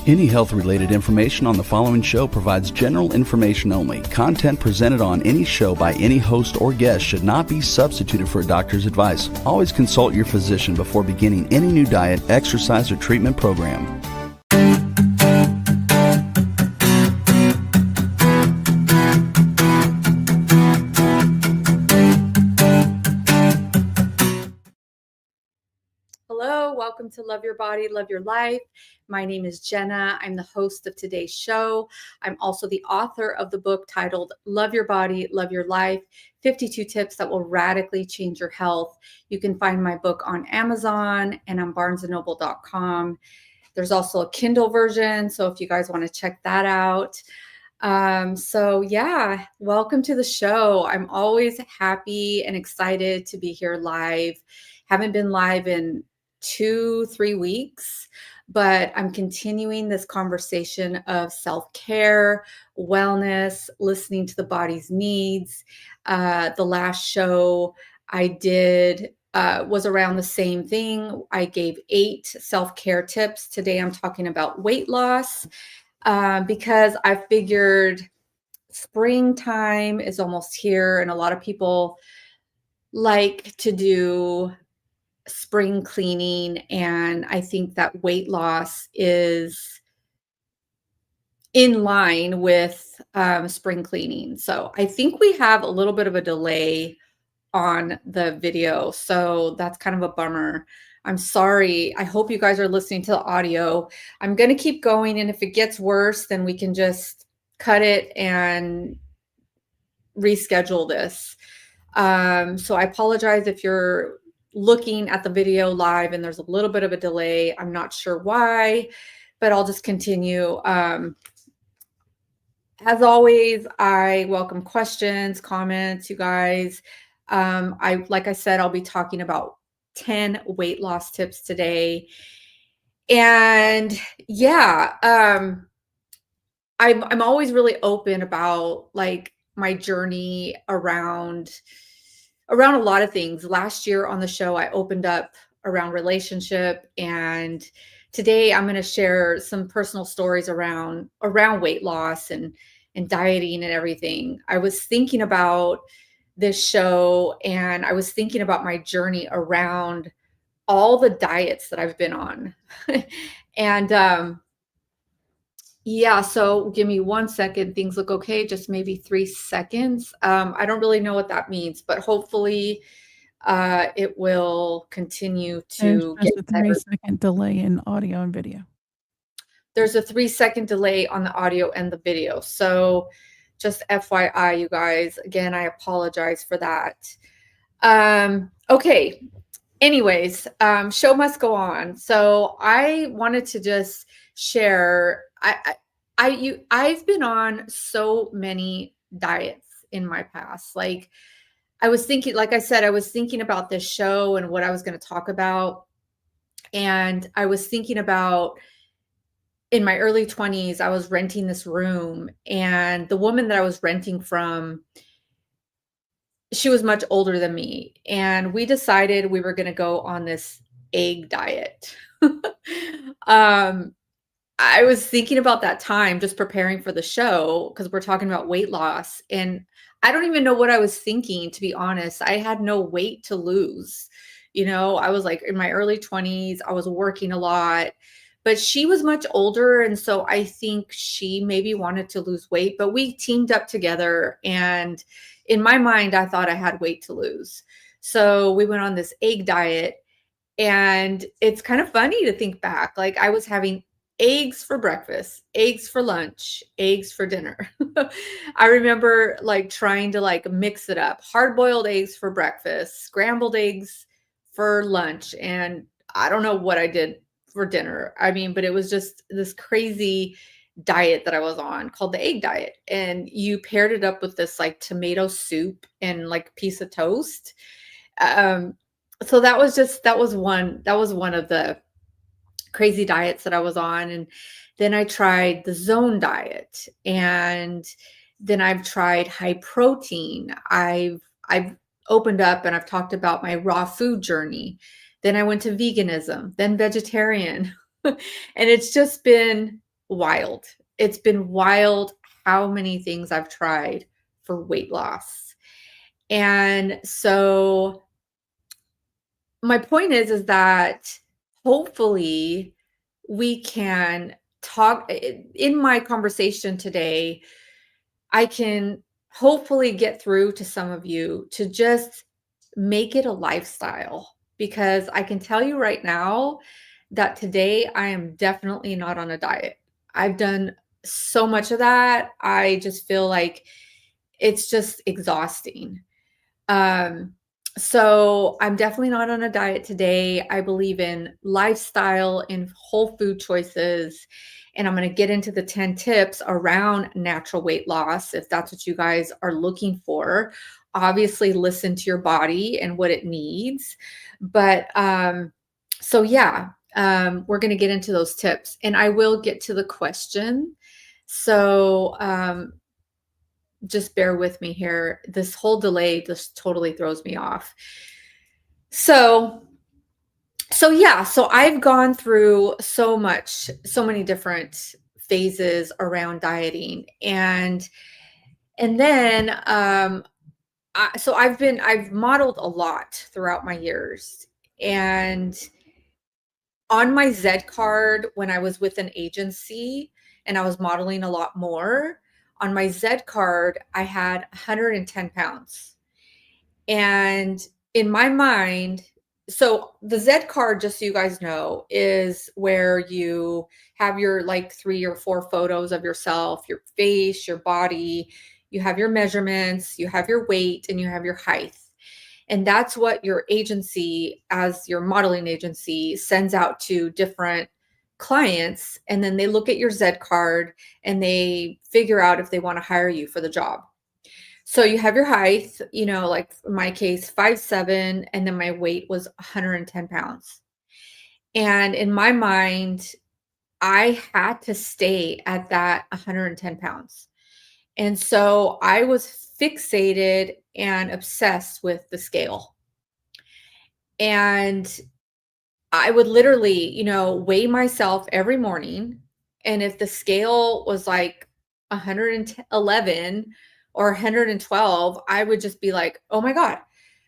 Any health-related information on the following show provides general information only. Content presented on any show by any host or guest should not be substituted for a doctor's advice. Always consult your physician before beginning any new diet, exercise, or treatment program. Hello, welcome to Love Your Body, Love Your Life. My name is Jenna. I'm the host of today's show. I'm also the author of the book titled Love Your Body, Love Your Life, 52 Tips That Will Radically Change Your Health. You can find my book on Amazon and on barnesandnoble.com. There's also a Kindle version, so if you guys want to check that out. Welcome to the show. I'm always happy and excited to be here live. Haven't been live in 2-3 weeks, but I'm continuing this conversation of self-care, wellness, listening to the body's needs. The last show I did was around the same thing. I gave 8 self-care tips. Today I'm talking about weight loss because I figured springtime is almost here, and a lot of people like to do spring cleaning, and I think that weight loss is in line with spring cleaning. So I think we have a little bit of a delay on the video, so that's kind of a bummer. I'm sorry. I hope you guys are listening to the audio. I'm going to keep going, and if it gets worse, then we can just cut it and reschedule this. So I apologize if you're looking at the video live and there's a little bit of a delay. I'm not sure why, but I'll just continue. As always, I welcome questions, comments, you guys. Like I said, I'll be talking about 10 weight loss tips today. And I'm always really open about like my journey around a lot of things. Last year on the show, I opened up around relationship, and today I'm going to share some personal stories around weight loss and dieting and everything. I was thinking about this show, and I was thinking about my journey around all the diets that I've been on. And so give me 1 second. Things look okay. Just maybe 3 seconds. I don't really know what that means, but hopefully it will continue to There's get a better. 3-second delay in audio and video. There's a 3-second delay on the audio and the video. So just FYI, you guys, again, I apologize for that. Okay. Anyways, show must go on. So I wanted to just share, I've been on so many diets in my past. Like I was thinking about this show and what I was going to talk about. And I was thinking about in my early 20s, I was renting this room, and the woman that I was renting from, she was much older than me. And we decided we were going to go on this egg diet. I was thinking about that time, just preparing for the show, because we're talking about weight loss. And I don't even know what I was thinking, to be honest. I had no weight to lose. You know, I was like in my early 20s, I was working a lot, but she was much older. And so I think she maybe wanted to lose weight, but we teamed up together. And in my mind, I thought I had weight to lose. So we went on this egg diet. And it's kind of funny to think back. Like I was having eggs for breakfast, eggs for lunch, eggs for dinner. I remember like trying to like mix it up. Hard-boiled eggs for breakfast, scrambled eggs for lunch, and I don't know what I did for dinner. I mean, but it was just this crazy diet that I was on called the egg diet. And you paired it up with this like tomato soup and like a piece of toast. So that was one of the crazy diets that I was on. And then I tried the zone diet, and then I've tried high protein. I've opened up and I've talked about my raw food journey. Then I went to veganism, then vegetarian. And it's just been wild. It's been wild how many things I've tried for weight loss. And so my point is that hopefully we can talk in my conversation today. I can hopefully get through to some of you to just make it a lifestyle, because I can tell you right now that today I am definitely not on a diet. I've done so much of that. I just feel like it's just exhausting. Um, so I'm definitely not on a diet today. I believe in lifestyle, in whole food choices, and I'm going to get into the 10 tips around natural weight loss if that's what you guys are looking for. Obviously, listen to your body and what it needs. But so yeah, we're going to get into those tips, and I will get to the question. So just bear with me here. This whole delay just totally throws me off. So yeah, so I've gone through so many different phases around dieting, and then so I've modeled a lot throughout my years. And on my Z card, when I was with an agency and I was modeling a lot more, on my Z card, I had 110 pounds. And in my mind, so the Z card, just so you guys know, is where you have your like 3 or 4 photos of yourself, your face, your body, you have your measurements, you have your weight, and you have your height. And that's what your agency, as your modeling agency, sends out to different clients. And then they look at your Z card and they figure out if they want to hire you for the job. So you have your height, like in my case, 5'7", and then my weight was 110 pounds. And in my mind, I had to stay at that 110 pounds. And so I was fixated and obsessed with the scale. And I would literally, weigh myself every morning. And if the scale was like 111 or 112, I would just be like, oh my God,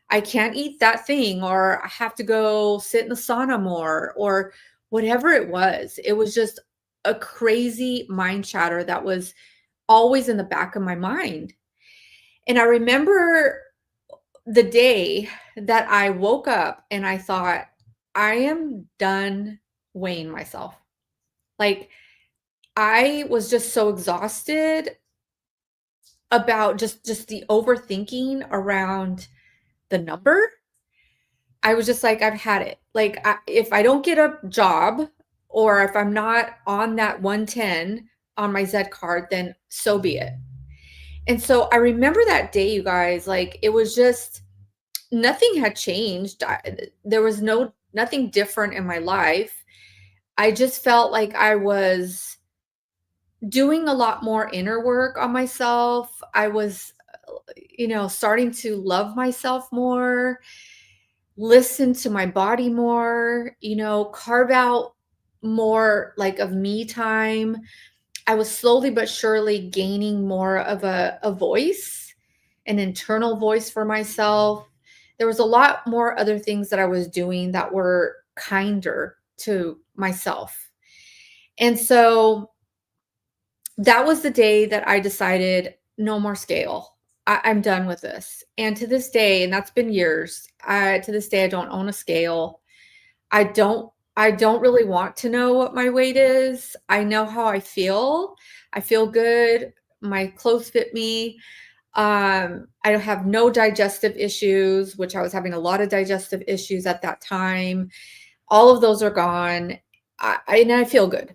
I can't eat that thing, or I have to go sit in the sauna more, or whatever it was. It was just a crazy mind chatter that was always in the back of my mind. And I remember the day that I woke up and I thought, I am done weighing myself. Like, I was just so exhausted about just the overthinking around the number. I was just like, I've had it. Like, if I don't get a job, or if I'm not on that 110 on my Z card, then so be it. And so I remember that day, you guys, like, it was just, nothing had changed. There was nothing different in my life. I just felt like I was doing a lot more inner work on myself. I was, starting to love myself more, listen to my body more, carve out more like of me time. I was slowly but surely gaining more of a voice, an internal voice for myself. There was a lot more other things that I was doing that were kinder to myself. And so that was the day that I decided, no more scale. I'm done with this. And to this day, and that's been years, to this day, I don't own a scale. I don't really want to know what my weight is. I know how I feel. I feel good. My clothes fit me. I have no digestive issues, which I was having a lot of digestive issues at that time. All of those are gone. And I feel good.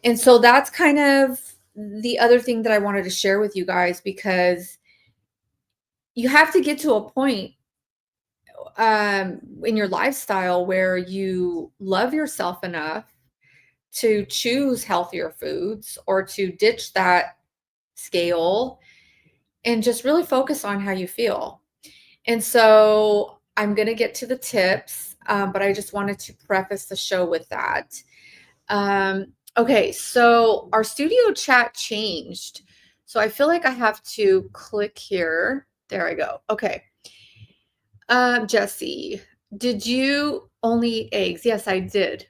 And so that's kind of the other thing that I wanted to share with you guys, because you have to get to a point in your lifestyle where you love yourself enough to choose healthier foods, or to ditch that scale and just really focus on how you feel. And so I'm going to get to the tips, but I just wanted to preface the show with that. Okay, so our studio chat changed. So I feel like I have to click here. There I go. Okay. Jesse, did you only eat eggs? Yes, I did.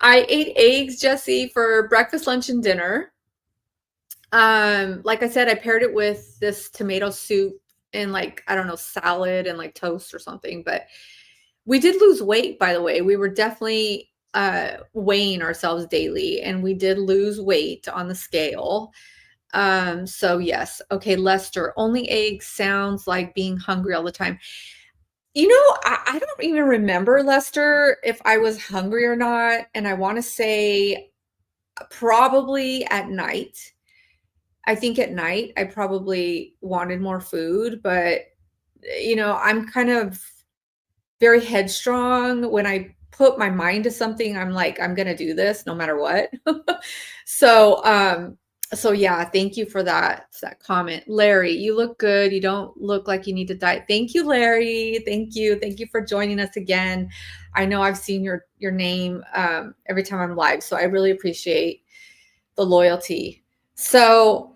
I ate eggs, Jesse, for breakfast, lunch, and dinner. Like I said, I paired it with this tomato soup and like, I don't know, salad and like toast or something. But we did lose weight, by the way. We were definitely weighing ourselves daily, and we did lose weight on the scale. So yes. Okay, Lester, only eggs sounds like being hungry all the time. I don't even remember, Lester, if I was hungry or not. And I want to say probably at night. I think at night I probably wanted more food, but I'm kind of very headstrong. When I put my mind to something, I'm like, I'm gonna do this no matter what. So, so yeah, thank you for that comment. Larry, you look good. You don't look like you need to diet. Thank you, Larry. Thank you. Thank you for joining us again. I know I've seen your name every time I'm live, so I really appreciate the loyalty. So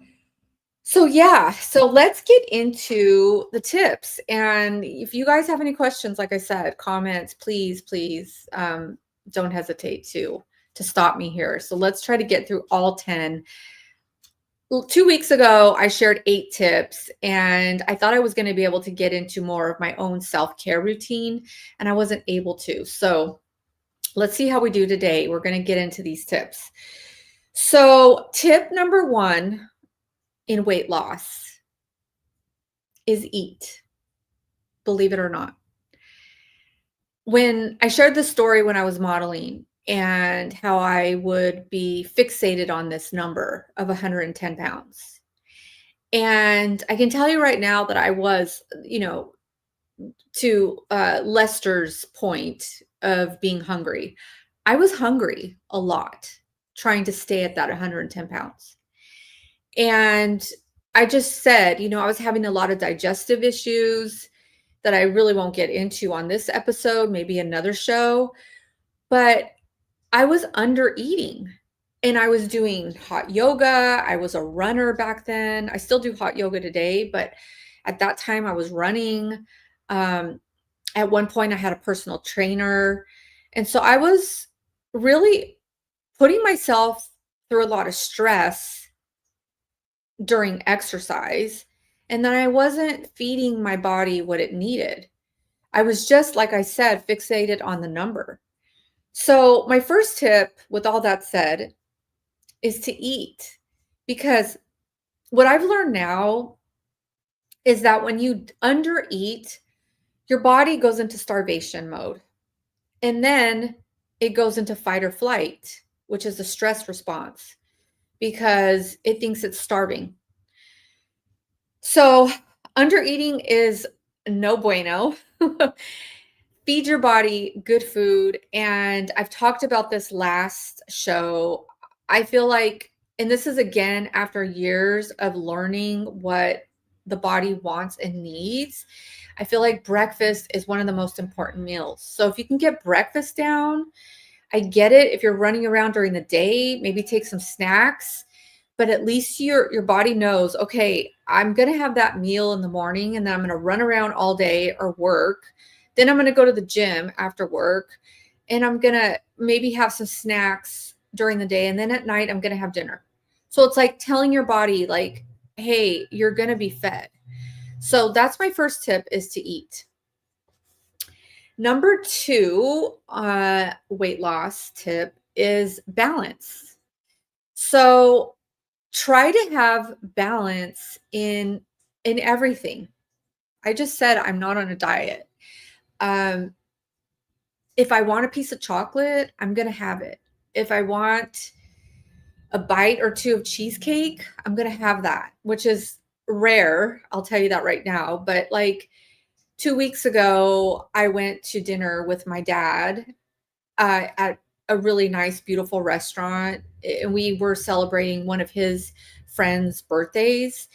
yeah, so let's get into the tips. And if you guys have any questions, like I said, comments, please, don't hesitate to stop me here. So let's try to get through all 10. 2 weeks ago, I shared 8 tips, and I thought I was going to be able to get into more of my own self-care routine, and I wasn't able to. So let's see how we do today. We're going to get into these tips. So tip number 1 in weight loss is eat, believe it or not. When I shared this story when I was modeling and how I would be fixated on this number of 110 pounds. And I can tell you right now that I was, to Lester's point of being hungry, I was hungry a lot trying to stay at that 110 pounds. And I just said, I was having a lot of digestive issues that I really won't get into on this episode, maybe another show, but I was under eating and I was doing hot yoga. I was a runner back then. I still do hot yoga today, but at that time I was running. At one point I had a personal trainer. And so I was really putting myself through a lot of stress during exercise. And then I wasn't feeding my body what it needed. I was just, like I said, fixated on the number. So my first tip, with all that said, is to eat. Because what I've learned now is that when you undereat, your body goes into starvation mode. And then it goes into fight or flight, which is a stress response, because it thinks it's starving. So undereating is no bueno. Feed your body good food. And I've talked about this last show. I feel like, and this is again after years of learning what the body wants and needs, I feel like breakfast is one of the most important meals. So if you can get breakfast down, I get it. If you're running around during the day, maybe take some snacks, but at least your body knows, okay, I'm going to have that meal in the morning, and then I'm going to run around all day or work. Then I'm going to go to the gym after work, and I'm going to maybe have some snacks during the day. And then at night, I'm going to have dinner. So it's like telling your body, like, hey, you're going to be fed. So that's my first tip, is to eat. Number 2, weight loss tip is balance. So try to have balance in everything. I just said I'm not on a diet. If I want a piece of chocolate, I'm going to have it. If I want a bite or 2 of cheesecake, I'm going to have that, which is rare. I'll tell you that right now. But like 2 weeks ago, I went to dinner with my dad at a really nice, beautiful restaurant. And we were celebrating one of his friends' birthdays.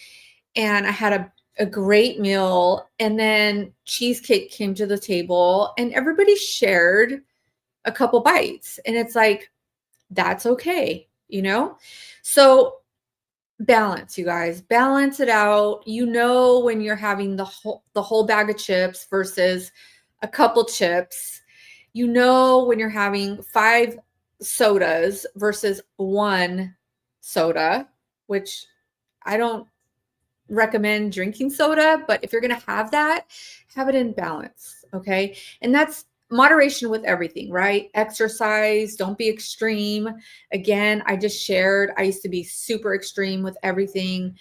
And I had a great meal. And then cheesecake came to the table and everybody shared a couple bites. And it's like, That's okay, you know? So balance, you guys, balance it out. You know, when you're having the whole bag of chips versus a couple chips, you know, when you're having 5 sodas versus 1 soda, which I don't recommend drinking soda, but if you're going to have it in balance. Okay. And that's moderation with everything, right? Exercise, don't be extreme. Again, I just shared, I used to be super extreme with everything.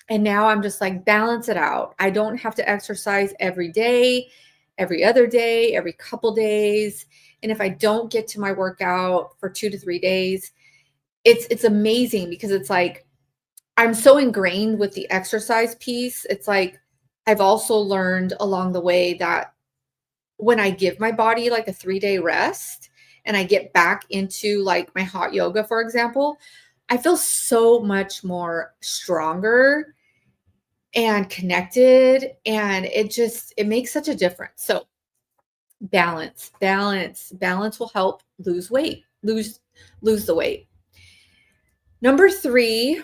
And now I'm just like, balance it out. I don't have to exercise every day, every other day, every couple days. And if I don't get to my workout for 2 to 3 days, it's amazing because it's like, I'm so ingrained with the exercise piece. It's like I've also learned along the way that when I give my body like a 3-day rest and I get back into like my hot yoga, for example, I feel so much more stronger and connected. And it makes such a difference. So balance will help lose weight, lose the weight. Number 3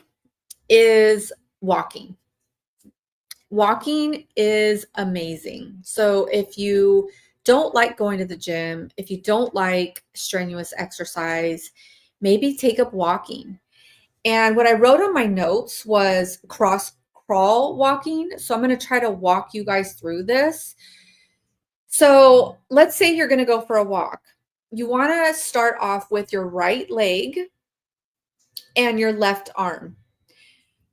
is walking. Walking is amazing. So if you don't like going to the gym, if you don't like strenuous exercise, maybe take up walking. And what I wrote on my notes was cross crawl walking. So I'm going to try to walk you guys through this. So let's say you're going to go for a walk. You want to start off with your right leg and your left arm.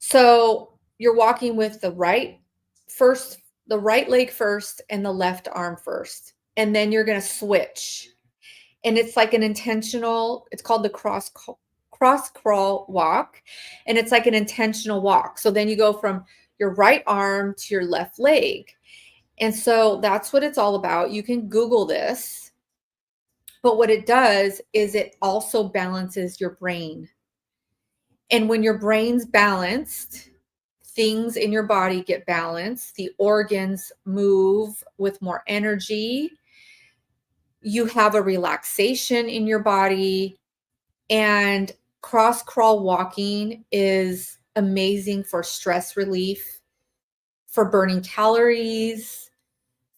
So you're walking with the right leg first and the left arm first. And then you're going to switch. And it's like it's called the cross crawl walk. And it's like an intentional walk. So then you go from your right arm to your left leg. And so that's what it's all about. You can Google this. But what it does is it also balances your brain. And when your brain's balanced, things in your body get balanced. The organs move with more energy. You have a relaxation in your body. And cross crawl walking is amazing for stress relief, for burning calories,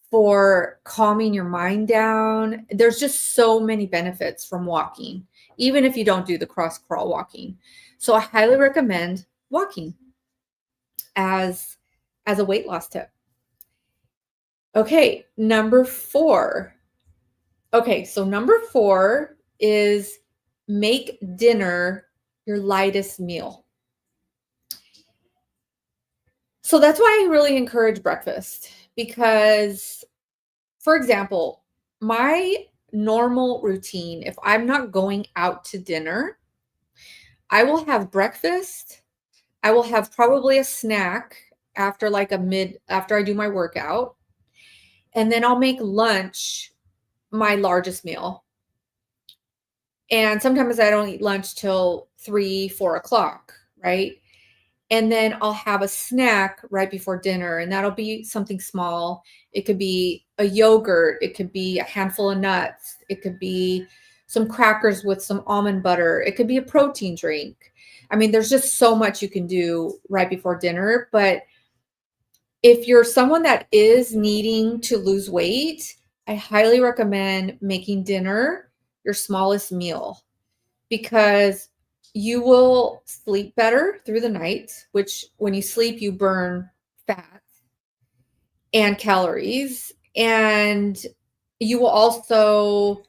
for calming your mind down. There's just so many benefits from walking, even if you don't do the cross crawl walking. So I highly recommend walking as a weight loss tip. Okay, number 4. Okay, so number 4 is make dinner your lightest meal. So that's why I really encourage breakfast because, for example, my normal routine, if I'm not going out to dinner, I will have breakfast. I will have probably a snack after after I do my workout. And then I'll make lunch my largest meal. And sometimes I don't eat lunch till 3-4 o'clock, right? And then I'll have a snack right before dinner, and that'll be something small. It could be a yogurt. It could be a handful of nuts. It could be some crackers with some almond butter. It could be a protein drink. I mean, there's just so much you can do right before dinner. But if you're someone that is needing to lose weight, I highly recommend making dinner your smallest meal because you will sleep better through the night, which when you sleep, you burn fat and calories. And you will also,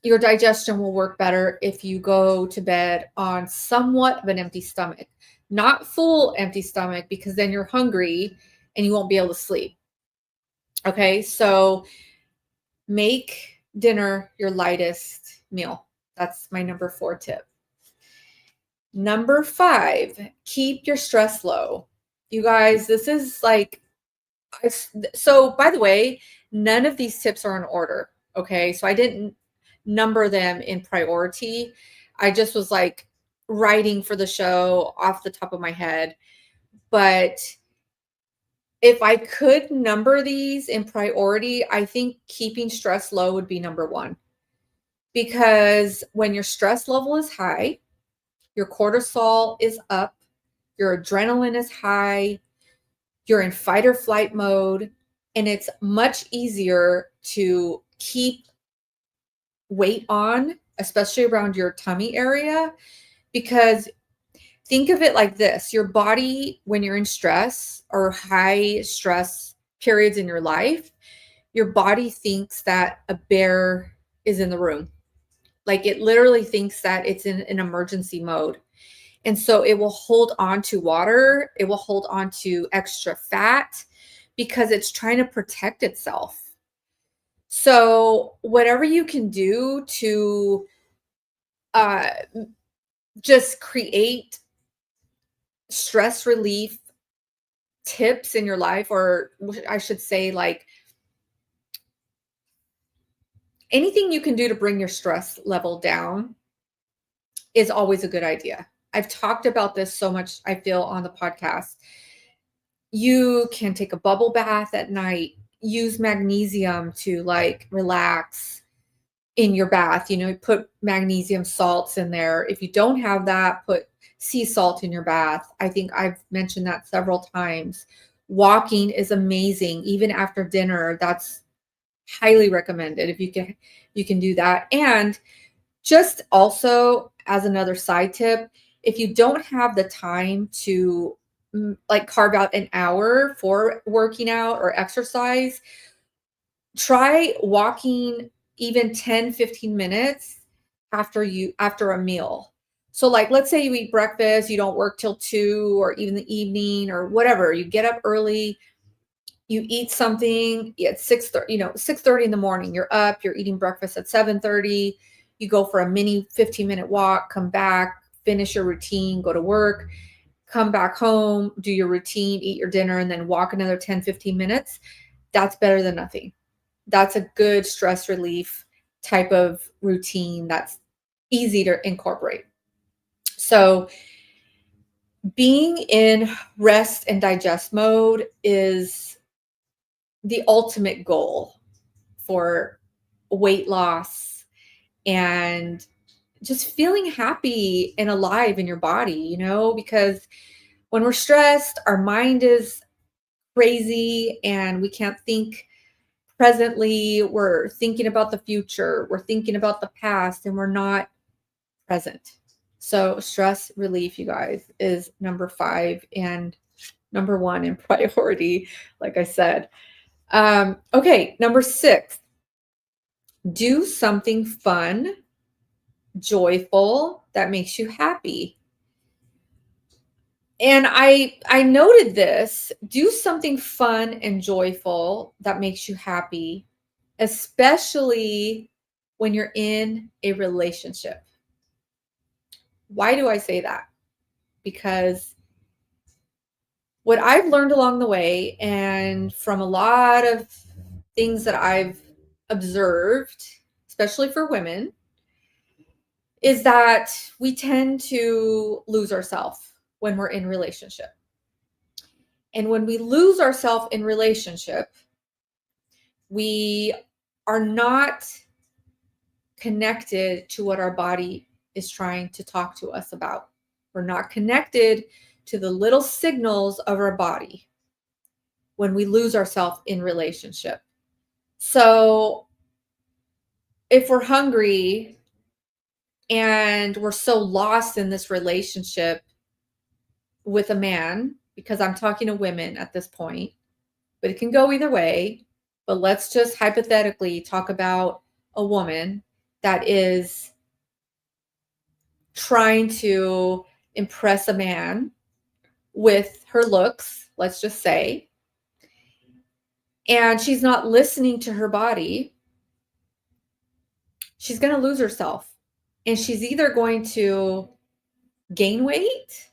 your digestion will work better if you go to bed on somewhat of an empty stomach, not full empty stomach, because then you're hungry and you won't be able to sleep. Okay, so make dinner your lightest meal. That's my number 4 tip. Number 5, keep your stress low. You guys, this is like, so by the way, none of these tips are in order. Okay, so I didn't number them in priority. I just was like writing for the show off the top of my head. But if I could number these in priority, I think keeping stress low would be number 1. because when your stress level is high, your cortisol is up, your adrenaline is high, you're in fight or flight mode, and it's much easier to keep weight on, especially around your tummy area, because think of it like this. Your body, when you're in stress or high stress periods in your life, your body thinks that a bear is in the room. Like it literally thinks that it's in an emergency mode. And so it will hold on to water. It will hold on to extra fat because it's trying to protect itself. So whatever you can do to just create stress relief tips in your life, or I should say like anything you can do to bring your stress level down is always a good idea. I've talked about this so much, I feel, on the podcast. You can take a bubble bath at night, use magnesium to like relax in your bath. You know, put magnesium salts in there. If you don't have that, put sea salt in your bath. I think I've mentioned that several times. Walking is amazing. Even after dinner, that's highly recommended if you can do that. And just also as another side tip, if you don't have the time to like carve out an hour for working out or exercise, try walking even 10-15 minutes after a meal. So like, let's say you eat breakfast, you don't work till 2 or even the evening or whatever, you get up early, you eat something at 6:30, 6:30 in the morning, you're up, you're eating breakfast at 7:30, you go for a mini 15-minute walk, come back, finish your routine, go to work, come back home, do your routine, eat your dinner, and then walk another 10-15 minutes. That's better than nothing. That's a good stress relief type of routine that's easy to incorporate. So being in rest and digest mode is the ultimate goal for weight loss and just feeling happy and alive in your body, because when we're stressed, our mind is crazy and we can't think presently. We're thinking about the future, we're thinking about the past, and we're not present. So stress relief, you guys, is number 5 and number 1 in priority, like I said. Okay, number 6, do something fun, joyful, that makes you happy. And I noted this, do something fun and joyful that makes you happy, especially when you're in a relationship. Why do I say that? Because what I've learned along the way and from a lot of things that I've observed, especially for women, is that we tend to lose ourselves when we're in relationship. And when we lose ourselves in relationship, we are not connected to what our body is trying to talk to us about. We're not connected to the little signals of our body when we lose ourselves in relationship. So if we're hungry and we're so lost in this relationship with a man, because I'm talking to women at this point, but it can go either way. But let's just hypothetically talk about a woman that is trying to impress a man with her looks, let's just say, and she's not listening to her body. She's going to lose herself, and she's either going to gain weight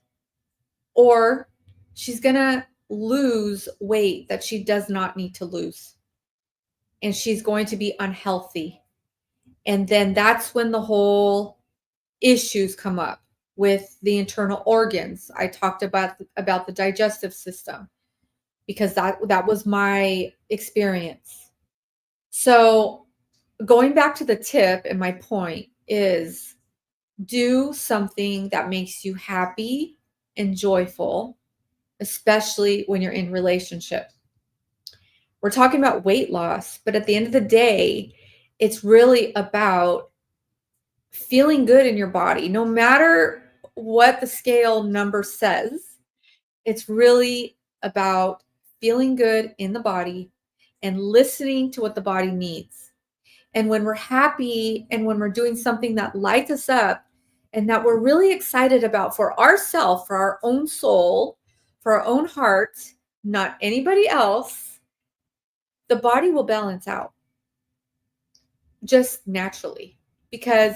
or she's going to lose weight that she does not need to lose. And she's going to be unhealthy. And then that's when the whole issues come up with the internal organs. I talked about the digestive system because that was my experience. So going back to the tip, and my point is, do something that makes you happy and joyful, especially when you're in relationship. We're talking about weight loss, but at the end of the day, it's really about feeling good in your body. No matter what the scale number says, it's really about feeling good in the body and listening to what the body needs. And when we're happy and when we're doing something that lights us up and that we're really excited about for ourselves, for our own soul, for our own heart, not anybody else, the body will balance out just naturally because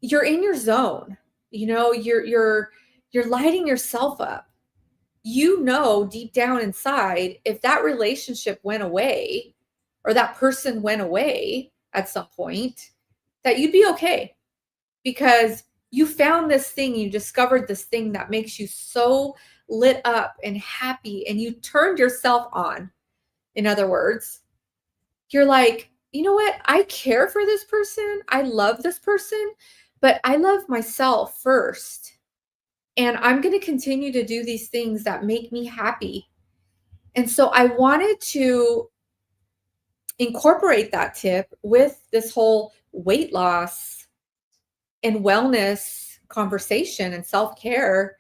you're in your zone. You know, you're lighting yourself up. You know deep down inside, if that relationship went away or that person went away at some point, that you'd be okay because you found this thing, you discovered this thing that makes you so lit up and happy, and you turned yourself on. In other words, you're like, you know what? I care for this person. I love this person, but I love myself first. And I'm going to continue to do these things that make me happy. And so I wanted to incorporate that tip with this whole weight loss and wellness conversation and self-care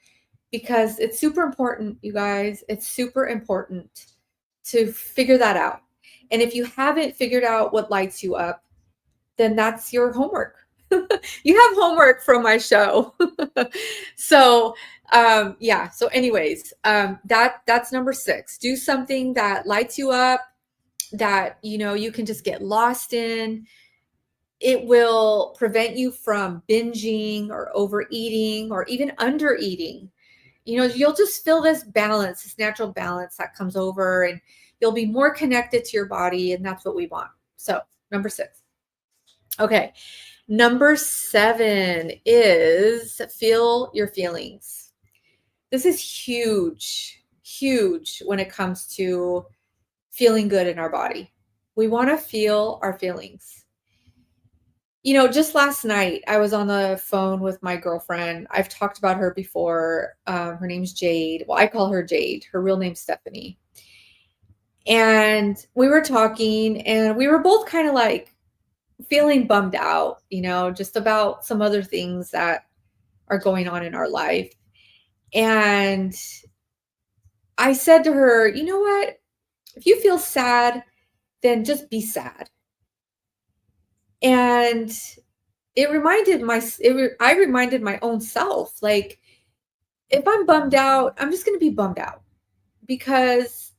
because it's super important, you guys. It's super important to figure that out. And if you haven't figured out what lights you up, then that's your homework. You have homework from my show. So yeah. So anyways, that's number 6. Do something that lights you up, that you can just get lost in. It will prevent you from binging or overeating or even undereating. You'll just feel this balance, this natural balance that comes over, and you'll be more connected to your body, and that's what we want. So number 6. Okay. Number 7 is feel your feelings. This is huge, huge when it comes to feeling good in our body. We want to feel our feelings. Just last night, I was on the phone with my girlfriend. I've talked about her before. Her name's Jade. Well, I call her Jade. Her real name's Stephanie. And we were talking, and we were both kind of like feeling bummed out, just about some other things that are going on in our life. And I said to her, you know what? If you feel sad, then just be sad. And I reminded my own self, like, if I'm bummed out, I'm just going to be bummed out. Because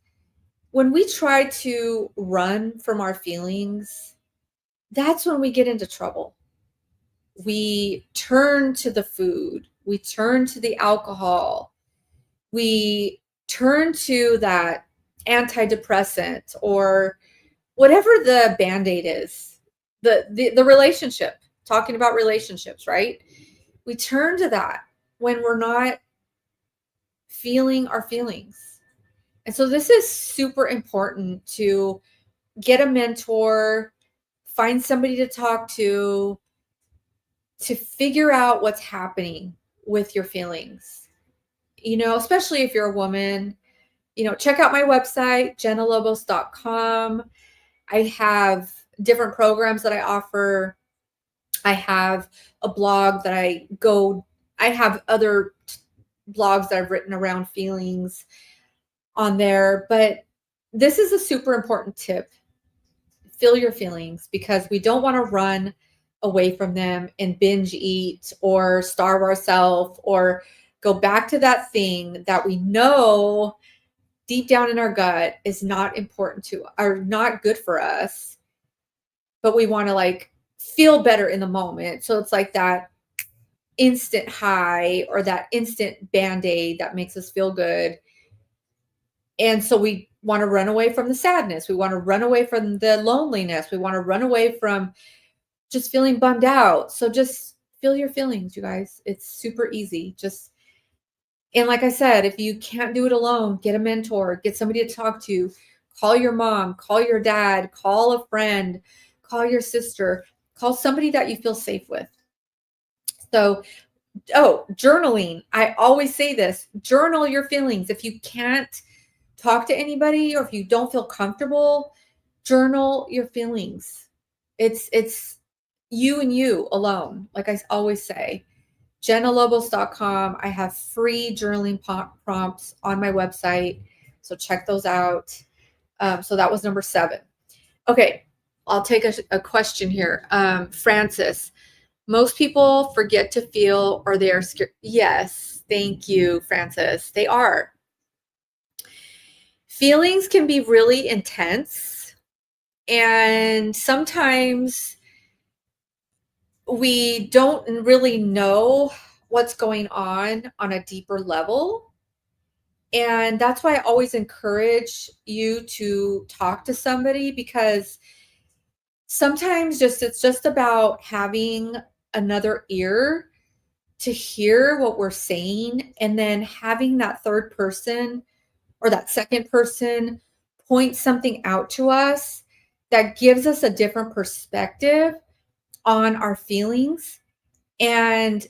when we try to run from our feelings, that's when we get into trouble. We turn to the food, we turn to the alcohol, we turn to that antidepressant or whatever the band-aid is, the relationship, talking about relationships, right? We turn to that when we're not feeling our feelings. And so this is super important to get a mentor, find somebody to talk to figure out what's happening with your feelings. Especially if you're a woman, check out my website, jennalobos.com. I have different programs that I offer. I have a blog that I have other blogs that I've written around feelings on there, but this is a super important tip. Feel your feelings, because we don't want to run away from them and binge eat or starve ourselves or go back to that thing that we know deep down in our gut is not important to, or not good for us, but we want to like feel better in the moment. So it's like that instant high or that instant band-aid that makes us feel good. And so we want to run away from the sadness. We want to run away from the loneliness. We want to run away from just feeling bummed out. So just feel your feelings, you guys. It's super easy. And like I said, if you can't do it alone, get a mentor, get somebody to talk to, call your mom, call your dad, call a friend, call your sister, call somebody that you feel safe with. So, journaling. I always say this, journal your feelings. If you can't talk to anybody or if you don't feel comfortable, journal your feelings. It's you and you alone. Like I always say, jennalobos.com. I have free journaling prompts on my website. So check those out. So that was number 7. Okay. I'll take a question here. Francis, most people forget to feel or they are scared. Yes. Thank you, Francis. They are. Feelings can be really intense, and sometimes we don't really know what's going on a deeper level. And that's why I always encourage you to talk to somebody, because sometimes it's just about having another ear to hear what we're saying, and then having that third person or that second person point something out to us that gives us a different perspective on our feelings. And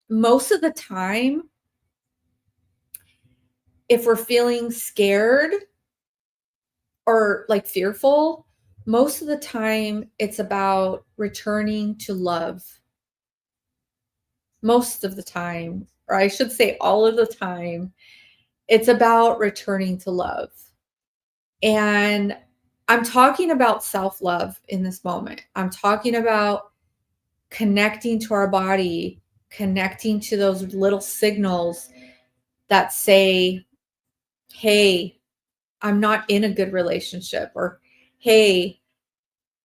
most of the time, if we're feeling scared or like fearful, most of the time it's about returning to love. Most of the time, or I should say all of the time, it's about returning to love. And I'm talking about self-love in this moment. I'm talking about connecting to our body, connecting to those little signals that say, hey, I'm not in a good relationship, or hey,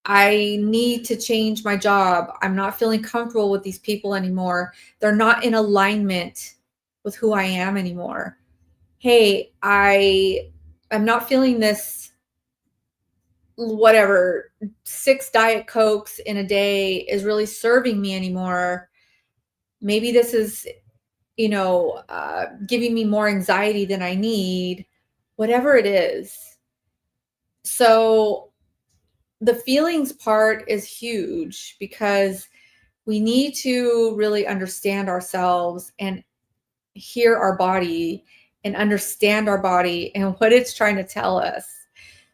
I need to change my job. I'm not feeling comfortable with these people anymore. They're not in alignment with who I am anymore. Hey, I'm not feeling this, whatever, 6 Diet Cokes in a day is really serving me anymore. Maybe this is, giving me more anxiety than I need, whatever it is. So the feelings part is huge, because we need to really understand ourselves and hear our body and understand our body and what it's trying to tell us.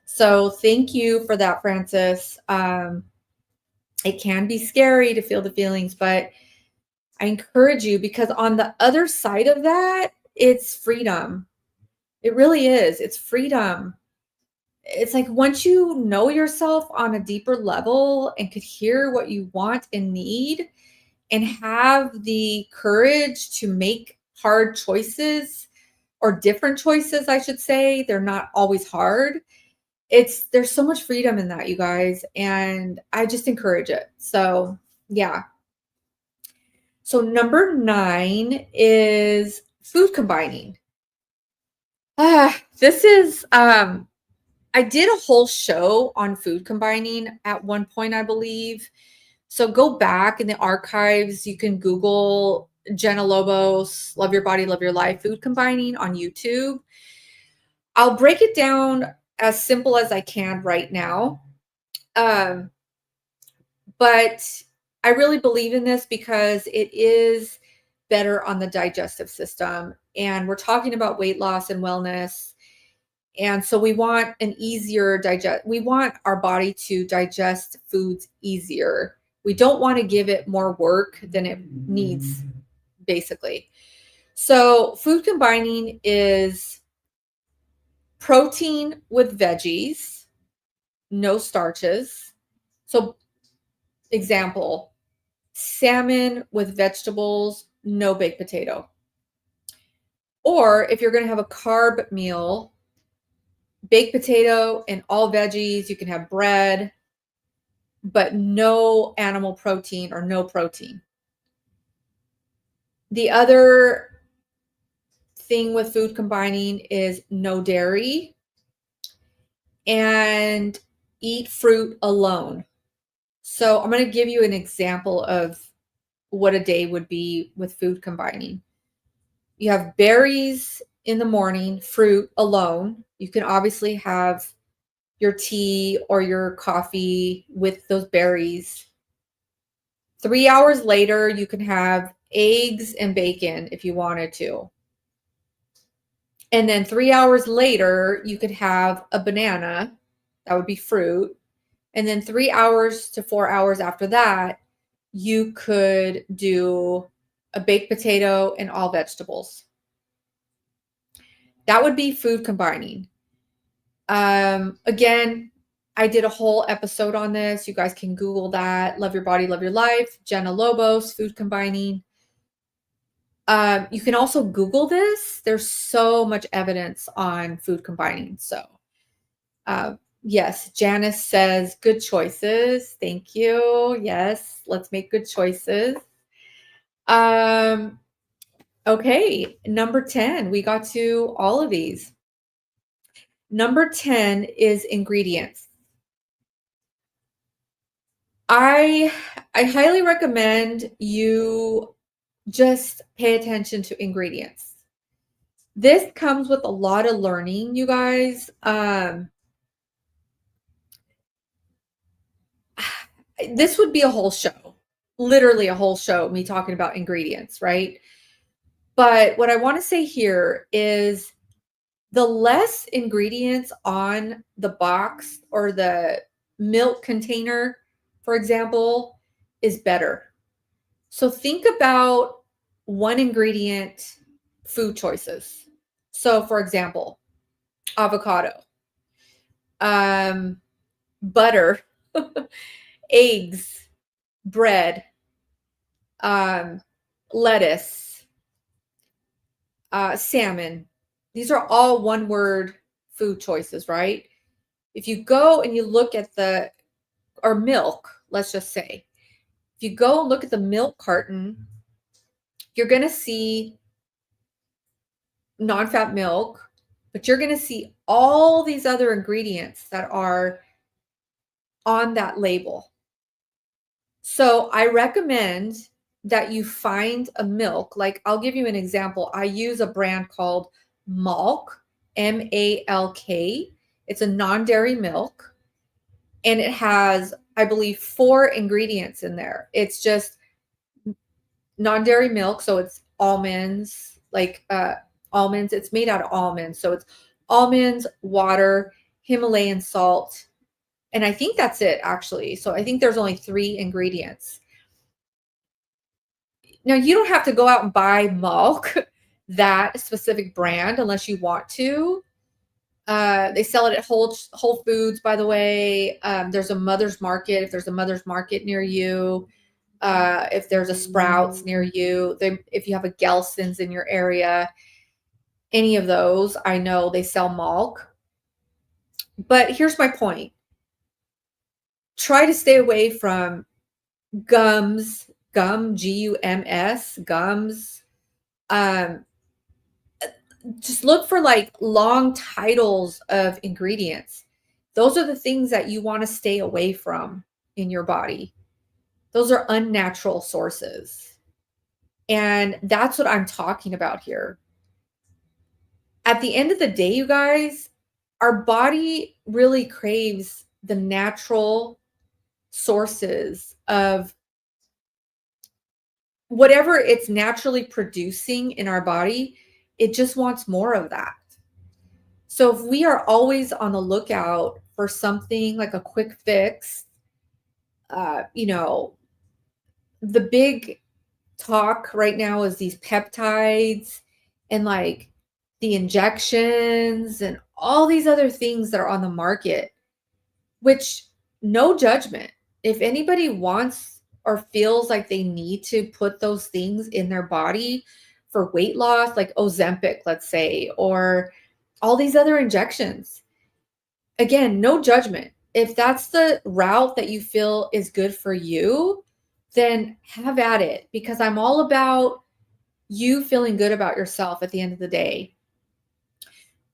So thank you for that, Francis. It can be scary to feel the feelings, but I encourage you, because on the other side of that, it's freedom. It really is. It's freedom. It's like once you know yourself on a deeper level and could hear what you want and need and have the courage to make hard choices, or different choices, I should say. They're not always hard. There's so much freedom in that, you guys, and I just encourage it. So, yeah. So number 9 is food combining. This is I did a whole show on food combining at one point, I believe. So go back in the archives. You can Google Jenna Lobos, Love Your Body, Love Your Life, food combining on YouTube. I'll break it down as simple as I can right now. But I really believe in this because it is better on the digestive system. And we're talking about weight loss and wellness. And so we want an easier we want our body to digest foods easier. We don't want to give it more work than it needs, basically. So food combining is protein with veggies, no starches. So example, salmon with vegetables, no baked potato. Or if you're going to have a carb meal, baked potato and all veggies. You can have bread, but no animal protein or no protein. The other thing with food combining is no dairy and eat fruit alone. So I'm going to give you an example of what a day would be with food combining. You have berries in the morning, fruit alone. You can obviously have your tea or your coffee with those berries. 3 hours later, you can have eggs and bacon if you wanted to. And then 3 hours later, you could have a banana. That would be fruit. And then 3 hours to 4 hours after that, you could do a baked potato and all vegetables. That would be food combining. Again, I did a whole episode on this. You guys can Google that. Love Your Body, Love Your Life. Jenna Lobos, food combining. You can also Google this. There's so much evidence on food combining. So, yes, Janice says, good choices. Thank you. Yes, let's make good choices. Okay, number 10. We got to all of these. Number 10 is ingredients. I highly recommend you just pay attention to ingredients. This comes with a lot of learning, you guys. This would be a whole show, literally a whole show, me talking about ingredients, right? But what I want to say here is the less ingredients on the box or the milk container, for example, is better. So think about one ingredient food choices. So for example, avocado, butter, eggs, bread, lettuce, salmon. These are all one word food choices, right? If you go and you look at or milk, let's just say, if you go and look at the milk carton, you're going to see non-fat milk, but you're going to see all these other ingredients that are on that label. So I recommend that you find a milk. Like, I'll give you an example. I use a brand called Malk, M-A-L-K. It's a non-dairy milk, and it has, I believe, 4 ingredients in there. It's just non-dairy milk, so it's almonds, almonds. It's made out of almonds, so it's almonds, water, Himalayan salt, and I think that's it, actually. So I think there's only 3 ingredients. Now, you don't have to go out and buy milk, that specific brand, unless you want to. They sell it at Whole Foods, by the way. There's a Mother's Market, if there's a Mother's Market near you. If there's a Sprouts near you. If you have a Gelson's in your area, any of those, I know they sell milk. But here's my point. Try to stay away from gums, G-U-M-S, gums. Just look for like long titles of ingredients. Those are the things that you want to stay away from in your body. Those are unnatural sources. And that's what I'm talking about here. At the end of the day, you guys, our body really craves the natural sources of whatever it's naturally producing in our body. It just wants more of that. So if we are always on the lookout for something like a quick fix, the big talk right now is these peptides and like the injections and all these other things that are on the market, which, no judgment. If anybody wants or feels like they need to put those things in their body for weight loss, like Ozempic, let's say, or all these other injections, again, no judgment. If that's the route that you feel is good for you, then have at it, because I'm all about you feeling good about yourself at the end of the day.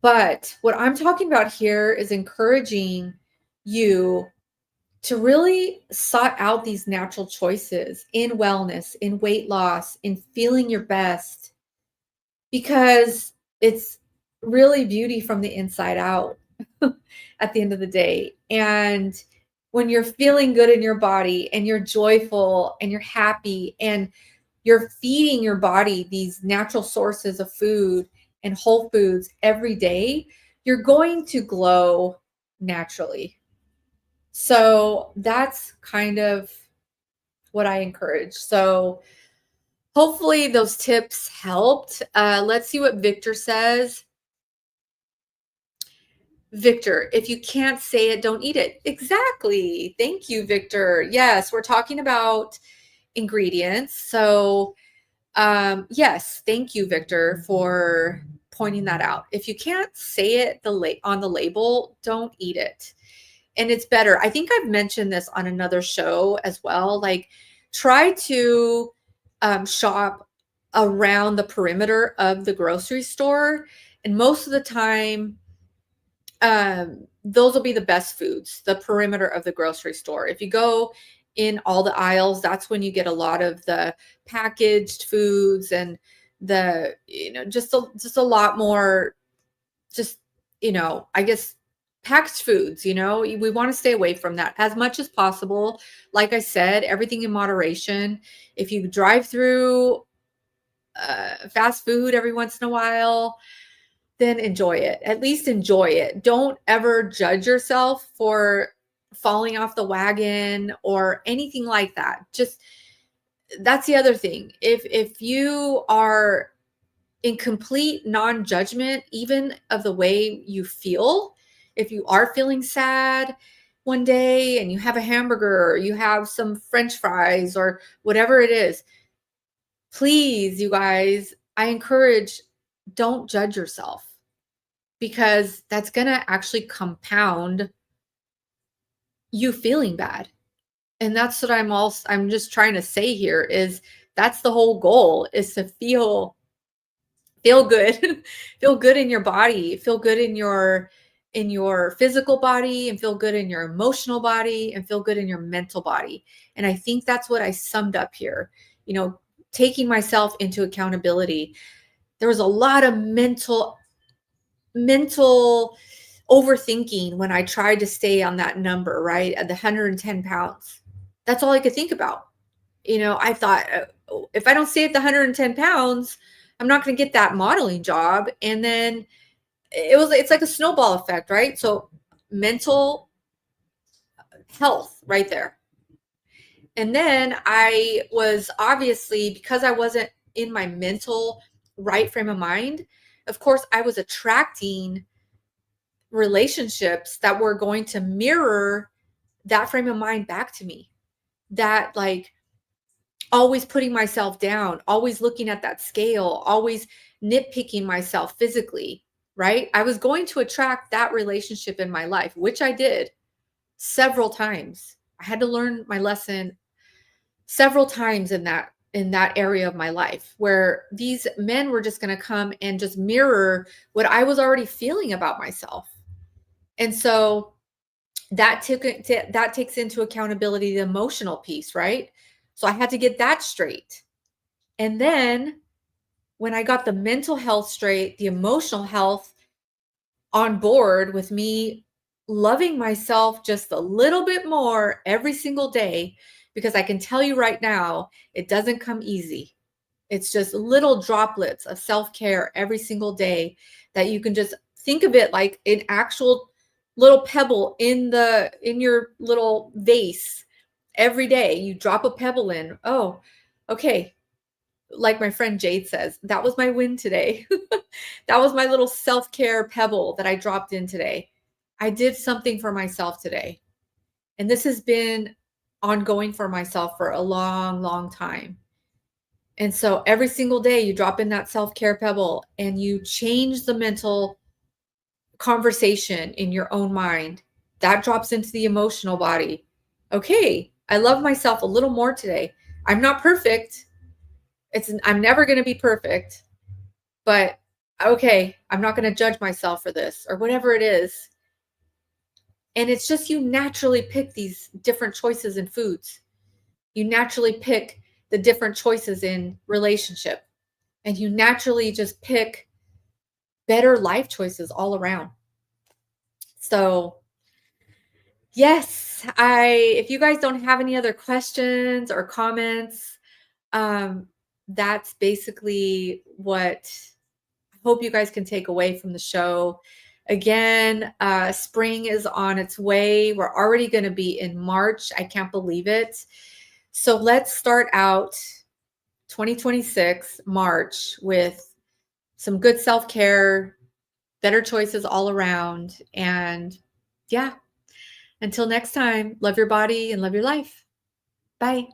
But what I'm talking about here is encouraging you to really sort out these natural choices in wellness, in weight loss, in feeling your best, because it's really beauty from the inside out. at the end of the day. And when you're feeling good in your body and you're joyful and you're happy and you're feeding your body these natural sources of food and whole foods every day, you're going to glow naturally. So that's kind of what I encourage. So hopefully those tips helped. Let's see what Victor says. Victor, if you can't say it, don't eat it. Exactly. Thank you, Victor. Yes, we're talking about ingredients. So yes, thank you, Victor, for pointing that out. If you can't say it on the label, don't eat it. And it's better. I think I've mentioned this on another show as well. Like, try to shop around the perimeter of the grocery store. And most of the time, those will be the best foods, the perimeter of the grocery store. If you go in all the aisles, that's when you get a lot of the packaged foods and the, just a lot more, just, I guess, packaged foods. We want to stay away from that as much as possible. Like I said, everything in moderation. If you drive through fast food every once in a while, then enjoy it. At least enjoy it. Don't ever judge yourself for falling off the wagon or anything like that. Just, that's the other thing. If you are in complete non-judgment, even of the way you feel, if you are feeling sad one day and you have a hamburger or you have some French fries or whatever it is, please, you guys, I encourage, don't judge yourself, because that's going to actually compound you feeling bad. And that's what I'm just trying to say here is that's the whole goal, is to feel good, feel good in your body, feel good in your physical body, and feel good in your emotional body, and feel good in your mental body. And I think that's what I summed up here, taking myself into accountability. There was a lot of mental overthinking when I tried to stay on that number, right? At the 110 pounds. That's all I could think about. I thought, if I don't stay at the 110 pounds, I'm not going to get that modeling job. And then it's like a snowball effect, right? So mental health right there. And then I was, obviously, because I wasn't in my mental right frame of mind, of course, I was attracting relationships that were going to mirror that frame of mind back to me. That, like, always putting myself down, always looking at that scale, always nitpicking myself physically, right? I was going to attract that relationship in my life, which I did several times. I had to learn my lesson several times in that area of my life, where these men were just going to come and just mirror what I was already feeling about myself. And so that takes into accountability the emotional piece, right? So I had to get that straight. And then when I got the mental health straight, the emotional health on board with me loving myself just a little bit more every single day, because I can tell you right now, it doesn't come easy. It's just little droplets of self-care every single day that you can just think of it like an actual little pebble in your little vase. Every day you drop a pebble in. Oh, okay. Like my friend Jade says, that was my win today. That was my little self-care pebble that I dropped in today. I did something for myself today. And this has been ongoing for myself for a long, long time. And so every single day you drop in that self-care pebble and you change the mental conversation in your own mind. That drops into the emotional body. Okay, I love myself a little more today. I'm not perfect. I'm never going to be perfect, but okay, I'm not going to judge myself for this or whatever it is. And it's just, you naturally pick these different choices in foods. You naturally pick the different choices in relationship, and you naturally just pick better life choices all around. So yes, if you guys don't have any other questions or comments, that's basically what I hope you guys can take away from the show. Again, spring is on its way. We're already going to be in March. I can't believe it. So let's start out 2026 March with some good self-care, better choices all around. And yeah, until next time, love your body and love your life. Bye.